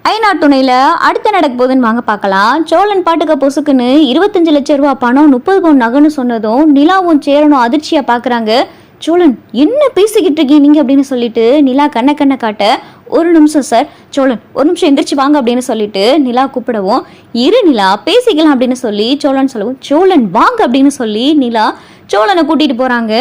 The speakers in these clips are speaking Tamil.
ஐநா துணையில அடுத்த நடக்க போகுதுன்னு வாங்க பார்க்கலாம். சோழன் பாட்டுக்க பொசுக்குன்னு 25 லட்சம் ரூபாய் பணம் 30 பவுன் நகைன்னு சொன்னதும் நிலாவும் சேரனும் அதிர்ச்சியா பாக்குறாங்க. சோழன் என்ன பேசிக்கிட்டு இருக்கீங்க நீங்க அப்படின்னு சொல்லிட்டு நிலா கண்ண காட்ட, ஒரு நிமிஷம் சார், சோழன் ஒரு நிமிஷம் எந்திரிச்சு வாங்க அப்படின்னு சொல்லிட்டு நிலா கூப்பிடவும், இரு நிலா பேசிக்கலாம் அப்படின்னு சொல்லி சோழன் சொல்லவும், சோழன் வாங்க அப்படின்னு சொல்லி நிலா சோழனை கூட்டிட்டு போறாங்க.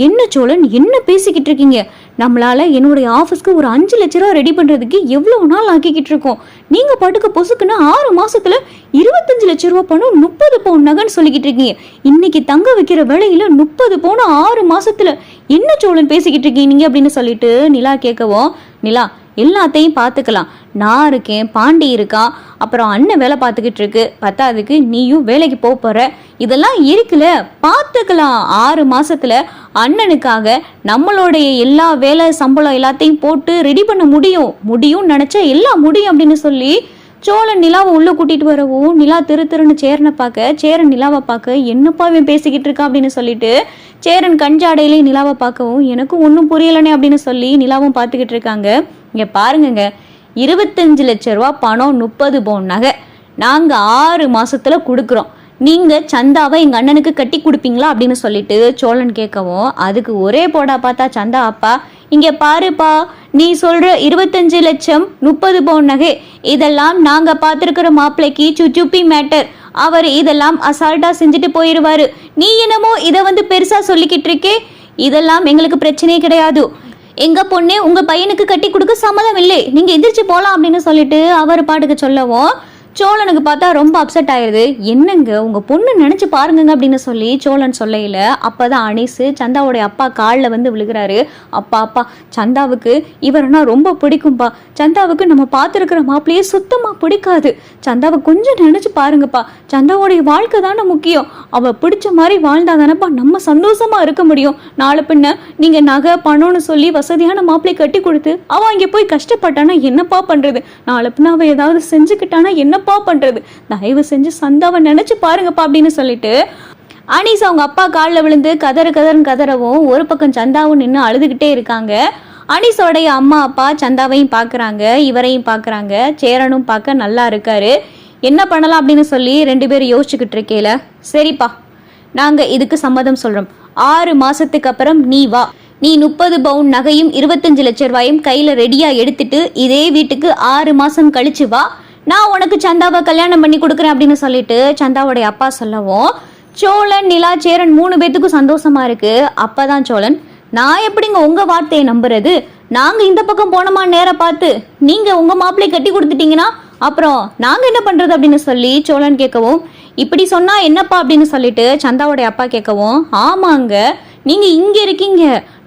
என்ன சோழன் என்ன பேசிக்கிட்டு இருக்கீங்க? நம்மளால என்னுடைய ஆஃபீஸ்க்கு ஒரு 5 லட்ச ரூபா ரெடி பண்றதுக்கு எவ்வளவு நாள் ஆக்கிக்கிட்டு இருக்கோம். நீங்க பாட்டுக்கு பொசுக்குன்னு 6 மாசத்துல 25 லட்ச ரூபா பணம் 30 பவுன் நகைன்னு சொல்லிக்கிட்டு இருக்கீங்க. இன்னைக்கு தங்க வைக்கிற விலையில 30 பவுன் 6 மாசத்துல என்ன சோழன் பேசிக்கிட்டு இருக்கீங்க நீங்க அப்படின்னு சொல்லிட்டு நிலா கேட்கவும், நிலா எல்லாத்தையும் பார்த்துக்கலாம், நான் இருக்கேன், பாண்டி இருக்கான், அப்புறம் அண்ணன் வேலை பார்த்துக்கிட்டு இருக்கு, பத்தாதுக்கு நீயும் வேலைக்கு போற, இதெல்லாம் இருக்குல்ல பார்த்துக்கலாம். 6 மாசத்துல அண்ணனுக்காக நம்மளுடைய எல்லா வேலை சம்பளம் எல்லாத்தையும் போட்டு ரெடி பண்ண முடியும் நினைச்சா எல்லாம் முடியும் அப்படின்னு சொல்லி சோழன் நிலாவை உள்ள கூட்டிட்டு வரவும், நிலா திருன்னு சேரனை பார்க்க, சேரன் நிலாவை பார்க்க, என்னப்பா இவன் பேசிக்கிட்டு இருக்கா அப்படின்னு சொல்லிட்டு சேரன் கஞ்சாடையிலே நிலாவை பார்க்கவும், எனக்கும் ஒன்றும் புரியலனே அப்படின்னு சொல்லி நிலாவும் பார்த்துக்கிட்டு இருக்காங்க. இங்க பாருங்க, 25 லட்ச ரூபா பணம் 30 பவுன் நகை நாங்க 6 மாசத்துல கொடுக்குறோம், நீங்க சந்தாவை எங்க அண்ணனுக்கு கட்டி கொடுப்பீங்களா அப்படின்னு சொல்லிட்டு சோழன் கேட்கவும், அதுக்கு ஒரே போடா பார்த்தா சந்தா அப்பா, இங்க பாருப்பா, நீ சொல்ற 25 லட்சம் 30 பவுன் நகை இதெல்லாம் நாங்க பார்த்திருக்கிற மாப்பிள்ளைக்கு சுச்சுப்பி மேட்டர், அவர் இதெல்லாம் அசால்ட்டா செஞ்சுட்டு போயிடுவாரு, நீ என்னமோ இதை பெருசா சொல்லிக்கிட்டு இருக்கே, இதெல்லாம் எங்களுக்கு பிரச்சனையே கிடையாது, எங்க பொண்ணே உங்க பையனுக்கு கட்டி கொடுக்க சம்மதம் இல்லை, நீங்க எந்திரிச்சு போலாம் அப்படின்னு சொல்லிட்டு அவர் பாட்டுக்கு சொல்லவும், சோழனுக்கு பார்த்தா ரொம்ப அப்செட் ஆயிடுது. என்னங்க உங்க பொண்ணு நினைச்சு பாருங்க அப்படின்னு சொல்லி சோழன் சொல்லையில அப்பதான் அனீசு சந்தாவுடைய அப்பா காலில் விழுகிறாரு. அப்பா சந்தாவுக்கு இவர்னா ரொம்ப பிடிக்கும்பா, சந்தாவுக்கு நம்ம பார்த்துருக்கிற மாப்பிள்ளையே சுத்தமா பிடிக்காது, சந்தாவை கொஞ்சம் நினைச்சு பாருங்கப்பா, சந்தாவுடைய வாழ்க்கை தானே முக்கியம், அவ பிடிச்ச மாதிரி வாழ்ந்தா தானப்பா நம்ம சந்தோஷமா இருக்க முடியும், நாளை பின்ன நீங்க நகை பணம்னு சொல்லி வசதியான மாப்பிள்ளை கட்டி கொடுத்து அவ அங்கே போய் கஷ்டப்பட்டானா என்னப்பா பண்றது, நாளை பின்ன அவ ஏதாவது செஞ்சுக்கிட்டானா என்ன பண்றது, தயவு செஞ்சு சந்தாவை நினைச்சு பாருங்கப்பா அப்படின்னு சொல்லிட்டு அனீஸ் அவங்க அப்பா காலில் விழுந்து கதறவும், ஒரு பக்கம் சந்தாவும் நின்று அழுதுகிட்டே இருக்காங்க. அனீஸோடைய அம்மா அப்பா சந்தாவையும் பாக்குறாங்க, இவரையும் பாக்குறாங்க, சேரனும் பார்க்க நல்லா இருக்காரு, என்ன பண்ணலாம் அப்படின்னு சொல்லி 2 பேரும் யோசிச்சுக்கிட்டு இருக்கேல, சரிப்பா நாங்க இதுக்கு சம்மதம் சொல்றோம், 6 மாசத்துக்கு அப்புறம் நீ வா, நீ 30 பவுன் நகையும் 25 லட்ச ரூபாயும் கையில ரெடியா எடுத்துட்டு இதே வீட்டுக்கு 6 மாசம் கழிச்சு வா, நான் உனக்கு சந்தாவை கல்யாணம் பண்ணி கொடுக்குறேன் அப்படின்னு சொல்லிட்டு சந்தாவுடைய அப்பா சொல்லவும், சோழன் நிலா சேரன் 3 பேத்துக்கும் சந்தோஷமா இருக்கு. அப்பதான் சோழன், நான் எப்படிங்க உங்க வார்த்தையை நம்புறது, நாங்க இந்த பக்கம் போனோமா நேரம் பார்த்து நீங்க உங்க மாப்பிள்ளை கட்டி கொடுத்துட்டீங்கன்னா அப்புறம் நாங்க என்ன பண்றது அப்படின்னு சொல்லி சோழன் கேட்கவும், இப்படி சொன்னா என்னப்பா அப்படின்னு சொல்லிட்டு சந்தாவுடைய அப்பா கேட்கவும், ஆமாங்க நீங்க இங்க இருக்கீங்க,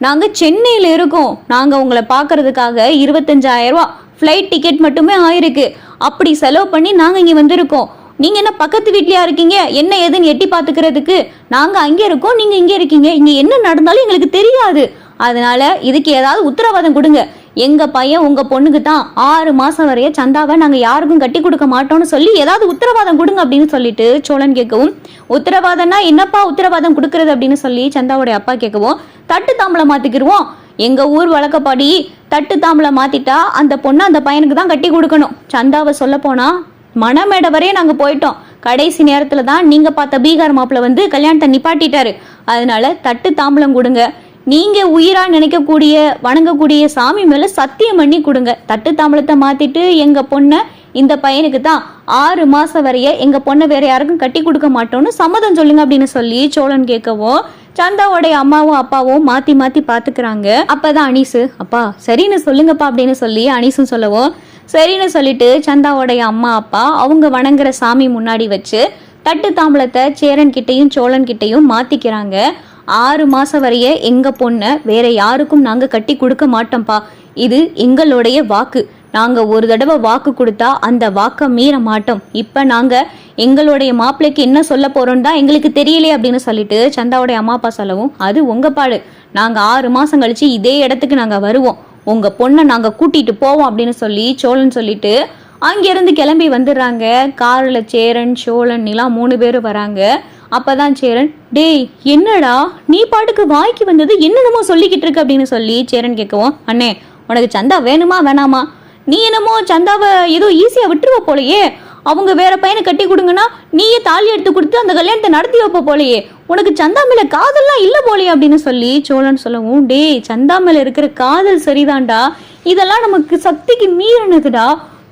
நாங்க சென்னையில இருக்கோம், நாங்க உங்களை பாக்குறதுக்காக 25,000 ரூபா ஃப்ளைட் டிக்கெட் மட்டுமே ஆயிருக்கு, அப்படி செலவு பண்ணி நாங்க இங்க வந்திருக்கோம், நீங்க என்ன பக்கத்து வீட்லயா இருக்கீங்க, என்ன ஏதுன்னு எட்டி பாத்துக்கிறதுக்கு, நாங்க அங்கே இருக்கோம், நீங்க இங்க இருக்கீங்க, இங்க என்ன நடந்தாலும் எங்களுக்கு தெரியாது, அதனால இதுக்கு ஏதாவது உத்தரவாதம் கொடுங்க, எங்க பையன் உங்க பொண்ணுக்கு தான் 6 மாசம் வரைய சந்தாவை நாங்க யாருக்கும் கட்டி கொடுக்க மாட்டோம்னு சொல்லி ஏதாவது உத்தரவாதம் கொடுங்க அப்படின்னு சொல்லிட்டு சோழன் கேட்கவும், உத்தரவாதம்னா என்னப்பா உத்தரவாதம் கொடுக்கறது அப்படின்னு சொல்லி சந்தாவுடைய அப்பா கேட்கவும், தட்டு தாம்பளம் மாத்திக்கிருவோம், எங்க ஊர் வழக்கப்படி தட்டு தாம்பளை மாத்திட்டா அந்த பொண்ணு அந்த பையனுக்கு தான் கட்டி கொடுக்கணும், சந்தாவை சொல்ல போனா மணமேடை வரையே நாங்க போயிட்டோம், கடைசி நேரத்துல தான் நீங்க பார்த்த பீகார் மாப்பிள்ள கல்யாணத்தை நிப்பாட்டிட்டாரு, அதனால தட்டு தாம்பளம் கொடுங்க, நீங்க உயிரா நினைக்கக்கூடிய வணங்கக்கூடிய சாமி மேல சத்தியம் பண்ணி கொடுங்க, தட்டு தாம்பளத்தை மாத்திட்டு எங்க பொண்ணை இந்த பையனுக்கு தான் 6 மாசம் வரைய எங்க பொண்ணை வேற யாருக்கும் கட்டி கொடுக்க மாட்டோம்னு சம்மதம் சொல்லுங்க அப்படின்னு சொல்லி சோழன் கேட்கவும், சந்தாவோடைய அம்மாவும் அப்பாவும் மாத்தி பாத்துக்கிறாங்க. அப்பதான் அனீசு, அப்பா சரின்னு சொல்லுங்கப்பா அப்படின்னு சொல்லி அனீசும் சொல்லவும், சரின்னு சொல்லிட்டு சந்தாவோடைய அம்மா அப்பா அவங்க வணங்குற சாமி முன்னாடி வச்சு தட்டு தாம்பளத்தை சேரன் கிட்டையும் சோழன் கிட்டையும் மாத்திக்கிறாங்க. 6 மாசம் வரைய எங்க பொண்ணை வேற யாருக்கும் நாங்க கட்டி கொடுக்க மாட்டோம்ப்பா, இது எங்களுடைய வாக்கு, நாங்க ஒரு தடவை வாக்கு கொடுத்தா அந்த வாக்கை மீற மாட்டோம், இப்ப நாங்க எங்களுடைய மாப்பிள்ளைக்கு என்ன சொல்ல போறோம் தான் எங்களுக்கு தெரியலையே அப்படின்னு சொல்லிட்டு சந்தாவுடைய அம்மா அப்பா சொல்லவும், அது உங்க பாடு, நாங்க 6 மாசம் கழிச்சு இதே இடத்துக்கு நாங்க வருவோம், உங்க பொண்ணை நாங்க கூட்டிட்டு போவோம் அப்படின்னு சொல்லி சோழன் சொல்லிட்டு அங்கிருந்து கிளம்பி வந்துடுறாங்க. கார்ல சேரன் சோழன் நிலா 3 பேரும் வராங்க. அப்பதான் சேரன், டேய் என்னடா நீ பாட்டுக்கு வாய்க்கு வந்தது என்னென்னமோ சொல்லிக்கிட்டு இருக்கு அப்படின்னு சொல்லி சேரன் கேட்கவும், அண்ணே உனக்கு சந்தா வேணுமா வேணாமா, நீ என்னமோ சந்தாவை ஏதோ ஈஸியா விட்டுருவ போலயே, அவங்க வேற பையனை கட்டி கொடுங்கன்னா நீயே தாலி எடுத்து கொடுத்து அந்த கல்யாணத்தை நடத்தி வைப்ப போலயே, உனக்கு சந்தா மேல காதல்லாம் இல்ல போலயே அப்படின்னு சொல்லி சோழன் சொல்லவும், டேய் சந்தா மேல இருக்கிற காதல் சரிதான்டா, இதெல்லாம் நமக்கு சக்திக்கு மீறினதுடா.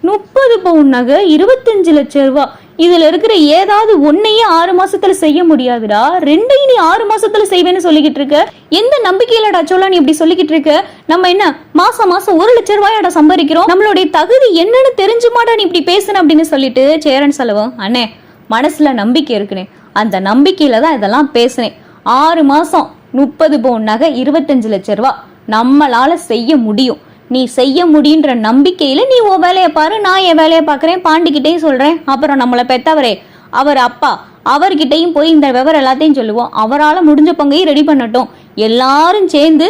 30 பவுன் நகை, 25 லட்சம் ரூபாய், இதுல இருக்கிற ஏதாவது ஒன்னையே 6 மாசத்துல செய்ய முடியாதுடா, ரெண்டையும் நீ 6 மாசத்துல செய்வேன்னு சொல்லிக்கிட்டு இருக்க. எந்த நம்பிக்கையிலடா சோழா நீ இப்படி சொல்லிக்கிட்டு இருக்க? நம்ம என்ன மாசம் 1 லட்சம் ரூபாயோட சம்பாதிக்கிறோம், நம்மளுடைய தகுதி என்னன்னு தெரிஞ்சுமாடா நீ இப்படி பேசுன அப்படின்னு சொல்லிட்டு சேரன் செலவும், அண்ணே மனசுல நம்பிக்கை இருக்குனே, அந்த நம்பிக்கையில தான் இதெல்லாம் பேசுனேன். 6 மாசம் 30 பவுன் நகை, 25 லட்சம் ரூபாய் நம்மளால செய்ய முடியும். நீ செய்ய முடியுன்ற நம்பிக்கையில நீ உன் வேலையை பாரு, நான் என் வேலையை பாக்குறேன், பாண்டிக்கிட்டையும் சொல்றேன். அப்புறம் நம்மளை பெத்தவரே அவர் அப்பா, அவர்கிட்டையும் போய் இந்த விவரம் எல்லாத்தையும் சொல்லுவோம், அவரால் முடிஞ்ச பங்கையும் ரெடி பண்ணட்டும், எல்லாரும் சேர்ந்து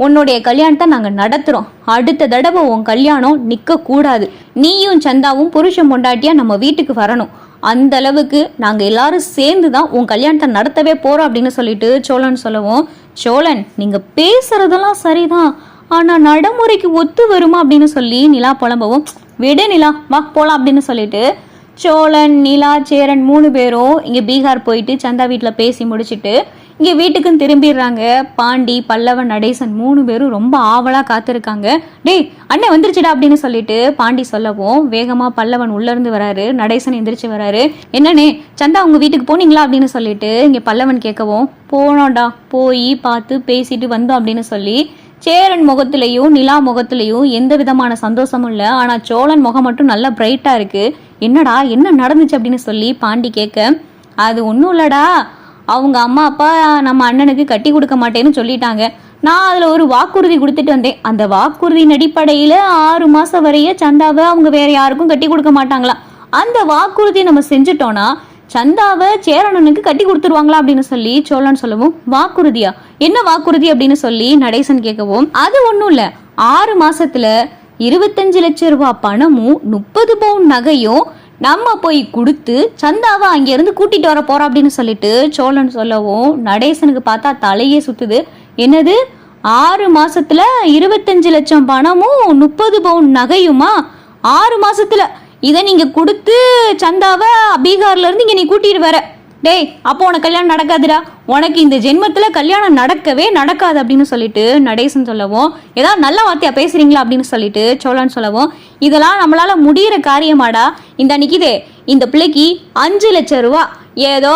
உன்னுடைய கல்யாணத்தை நாங்க நடத்துறோம். அடுத்த தடவை உன் கல்யாணம் நிக்க கூடாது, நீயும் சந்தாவும் புருஷன் பொண்டாட்டியா நம்ம வீட்டுக்கு வரணும். அந்த அளவுக்கு நாங்க எல்லாரும் சேர்ந்து தான் உன் கல்யாணத்தை நடத்தவே போறோம் அப்படின்னு சொல்லிட்டு சோழன் சொல்லவும், சோழன் நீங்க பேசுறதெல்லாம் சரிதான், ஆனா நடைமுறைக்கு ஒத்து வருமா அப்படின்னு சொல்லி நிலா புலம்பவும், விடு நிலா வா போலாம் அப்படின்னு சொல்லிட்டு சோழன், நிலா, சேரன் 3 பேரும் இங்க பீகார் போயிட்டு சந்தா வீட்டுல பேசி முடிச்சுட்டு இங்க வீட்டுக்கும் திரும்பிடுறாங்க. பாண்டி, பல்லவன், நடேசன் 3 பேரும் ரொம்ப ஆவலா காத்திருக்காங்க. டேய் அண்ணே வந்துருச்சுடா அப்படின்னு சொல்லிட்டு பாண்டி சொல்லவும், வேகமா பல்லவன் உள்ள இருந்து வராரு, நடேசன் எந்திரிச்சு வராரு. என்னண்ணே சந்தா உங்க வீட்டுக்கு போனீங்களா அப்படின்னு சொல்லிட்டு இங்க பல்லவன் கேட்கவும், போனோம்டா, போய் பார்த்து பேசிட்டு வந்தோம் அப்படின்னு சொல்லி சேரன் முகத்திலையும் நிலா முகத்திலையும் எந்த விதமான சந்தோஷமும் இல்லை. ஆனா சோழன் முகம் மட்டும் நல்லா பிரைட்டா இருக்கு. என்னடா என்ன நடந்துச்சு அப்படின்னு சொல்லி பாண்டி கேட்க, அது ஒன்றும் இல்லடா, அவங்க அம்மா அப்பா நம்ம அண்ணனுக்கு கட்டி கொடுக்க மாட்டேன்னு சொல்லிட்டாங்க, நான் அதில் ஒரு வாக்குறுதி கொடுத்துட்டு வந்தேன், அந்த வாக்குறுதியின் அடிப்படையில் 6 மாதம் வரைய சந்தாவை அவங்க வேற யாருக்கும் கட்டி கொடுக்க மாட்டாங்களா, அந்த வாக்குறுதியை நம்ம செஞ்சுட்டோம்னா சந்தாவை சேரணனுக்கு கட்டி கொடுத்துருவாங்களா அப்படின்னு சொல்லி சோழன் சொல்லவும், வாக்குறுதியா, என்ன வாக்குறுதி அப்படின்னு சொல்லி நடேசன் கேட்கவும், அது ஒன்றும் இல்லை, 6 மாசத்துல 25 லட்சம் ரூபாய் பணமும் 30 பவுன் நகையும் நம்ம போய் கொடுத்து சந்தாவை அங்கிருந்து கூட்டிட்டு வர போறோம் அப்படின்னு சொல்லிட்டு சோழன் சொல்லவும், நடேசனுக்கு பார்த்தா தலையே சுத்துது. என்னது 6 மாசத்துல 25 லட்சம் பணமும் 30 பவுன் நகையுமா, 6 மாசத்துல இதை நீங்க கொடுத்து சந்தாவை பீகார்ல இருந்து இங்க நீ கூட்டிட்டு வர, டேய் அப்போ உனக்கு கல்யாணம் நடக்காதுடா, உனக்கு இந்த ஜென்மத்துல கல்யாணம் நடக்கவே நடக்காது அப்படின்னு சொல்லிட்டு நடேசன் சொல்லவும், ஏதாவது நல்ல வார்த்தையா பேசுறீங்களா அப்படின்னு சொல்லிட்டு சோழன் சொல்லவும், இதெல்லாம் நம்மளால முடியிற காரியமாடா, இந்த நிக்கிதே இந்த பிள்ளைக்கு 5 லட்சம் ரூபா ஏதோ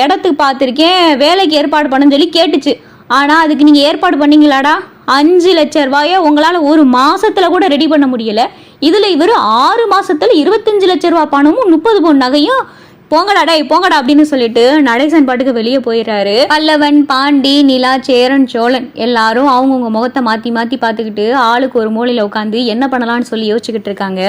இடத்துக்கு பார்த்துருக்கேன் வேலைக்கு ஏற்பாடு பண்ணன்னு சொல்லி கேட்டுச்சு, ஆனா அதுக்கு நீங்க ஏற்பாடு பண்ணீங்களாடா, 5 லட்சம் ரூபாய உங்களால ஒரு மாசத்துல கூட ரெடி பண்ண முடியல, இதுல இவரு 6 மாசத்துல 25 லட்சம் ரூபாய் பணமும் 30 பவுன் நகையும், போங்கடா டே போங்கடா அப்படின்னு சொல்லிட்டு நடேசன் பாட்டுக்கு வெளியே போயிடுறாரு. பல்லவன், பாண்டி, நிலா, சேரன், சோழன் எல்லாரும் அவங்கவுங்க முகத்தை மாத்தி மாத்தி பார்த்துக்கிட்டு ஆளுக்கு ஒரு மூலையில உட்காந்து என்ன பண்ணலாம்னு சொல்லி யோசிச்சுக்கிட்டு இருக்காங்க.